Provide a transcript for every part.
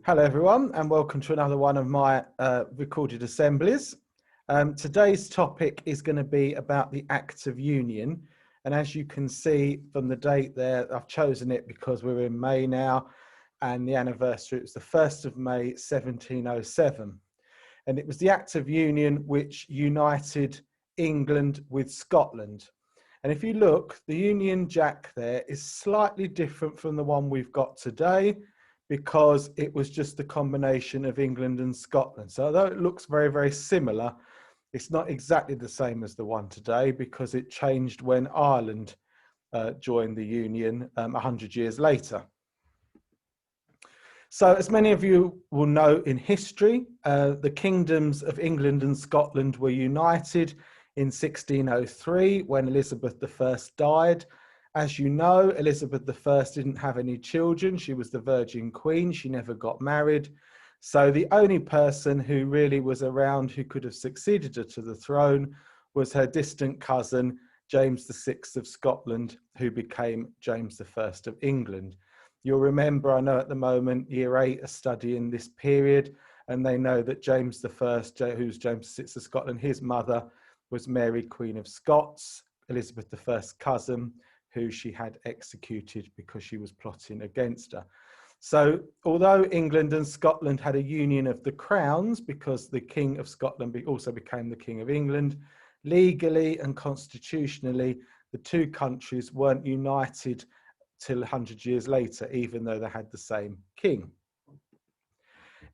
Hello everyone and welcome to another one of my recorded assemblies. Today's topic is going to be about the Act of Union, and as you can see from the date there, I've chosen it because we're in May now and the anniversary, it was the 1st of May 1707, and it was the Act of Union which united England with Scotland. And if you look, the Union Jack there is slightly different from the one we've got today, because it was just a combination of England and Scotland. So although it looks very, very similar, it's not exactly the same as the one today, because it changed when Ireland joined the Union 100 years later. So as many of you will know in history, the kingdoms of England and Scotland were united in 1603 when Elizabeth I died. As you know, Elizabeth I didn't have any children. She was the Virgin Queen. She never got married. So the only person who really was around who could have succeeded her to the throne was her distant cousin, James VI of Scotland, who became James I of England. You'll remember, I know at the moment, Year 8 are studying this period, and they know that James I, who's James VI of Scotland, his mother was Mary, Queen of Scots, Elizabeth I's cousin, who she had executed because she was plotting against her. So although England and Scotland had a union of the crowns, because the King of Scotland also became the King of England, legally and constitutionally, the two countries weren't united till 100 years later, even though they had the same king.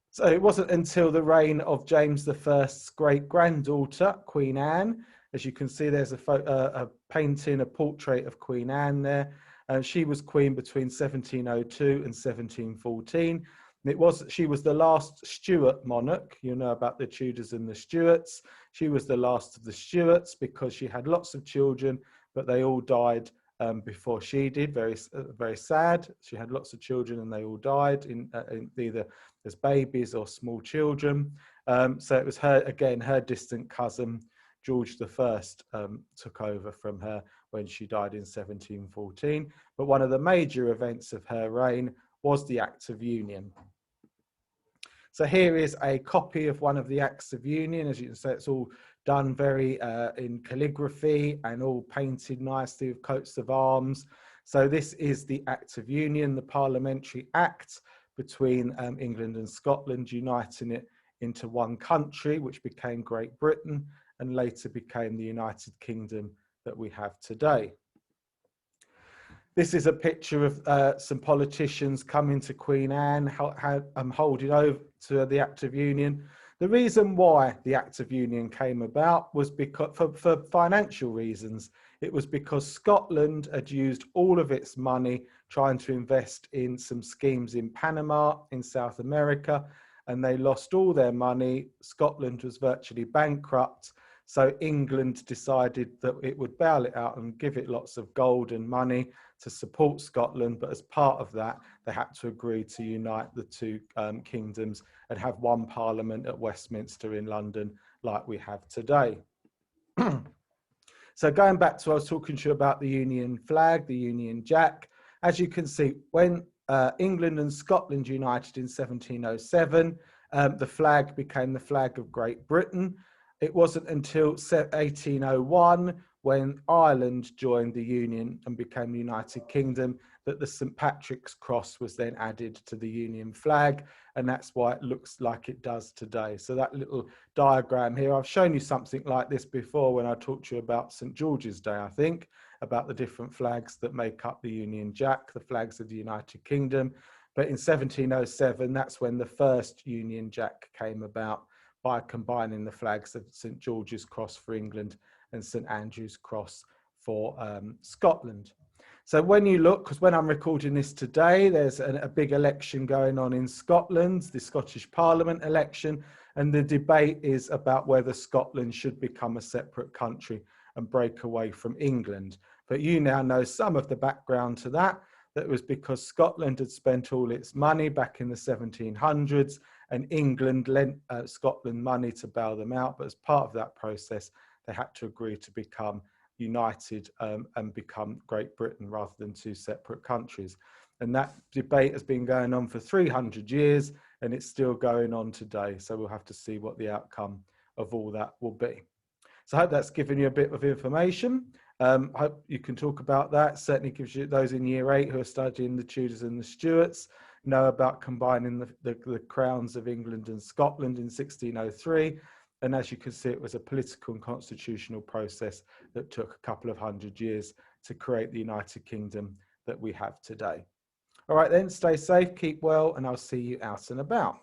So it wasn't until the reign of James I's great-granddaughter, Queen Anne. As you can see, there's a painting, a portrait of Queen Anne there. She was queen between 1702 and 1714. She was the last Stuart monarch. You know about the Tudors and the Stuarts. She was the last of the Stuarts because she had lots of children, but they all died before she did. Very sad. She had lots of children and they all died in either as babies or small children. So it was her distant cousin, George I, took over from her when she died in 1714. But one of the major events of her reign was the Act of Union. So here is a copy of one of the Acts of Union. As you can see, it's all done very in calligraphy and all painted nicely with coats of arms. So this is the Act of Union, the Parliamentary Act between England and Scotland, uniting it into one country, which became Great Britain and later became the United Kingdom that we have today. This is a picture of some politicians coming to Queen Anne, holding over to the Act of Union. The reason why the Act of Union came about was because for financial reasons. It was because Scotland had used all of its money trying to invest in some schemes in Panama, in South America, and they lost all their money. Scotland was virtually bankrupt. So England decided that it would bail it out and give it lots of gold and money to support Scotland. But as part of that, they had to agree to unite the two kingdoms and have one parliament at Westminster in London like we have today. So going back to, I was talking to you about the Union flag, the Union Jack. As you can see, when England and Scotland united in 1707, the flag became the flag of Great Britain. It wasn't until 1801, when Ireland joined the Union and became the United Kingdom, that the St. Patrick's Cross was then added to the Union flag, and that's why it looks like it does today. So that little diagram here, I've shown you something like this before when I talked to you about St. George's Day, I think, about the different flags that make up the Union Jack, the flags of the United Kingdom. But in 1707, that's when the first Union Jack came about, by combining the flags of St. George's Cross for England and St. Andrew's Cross for Scotland. So when you look, because when I'm recording this today, there's a big election going on in Scotland, the Scottish Parliament election, and the debate is about whether Scotland should become a separate country and break away from England. But you now know some of the background to that. That was because Scotland had spent all its money back in the 1700s, and England lent Scotland money to bail them out. But as part of that process, they had to agree to become united and become Great Britain rather than two separate countries. And that debate has been going on for 300 years and it's still going on today. So we'll have to see what the outcome of all that will be. So I hope that's given you a bit of information. I hope you can talk about that. Certainly gives you, those in year 8 who are studying the Tudors and the Stuarts, know about combining the crowns of England and Scotland in 1603. And as you can see, it was a political and constitutional process that took a couple of 100 years to create the United Kingdom that we have today. All right then, stay safe, keep well, and I'll see you out and about.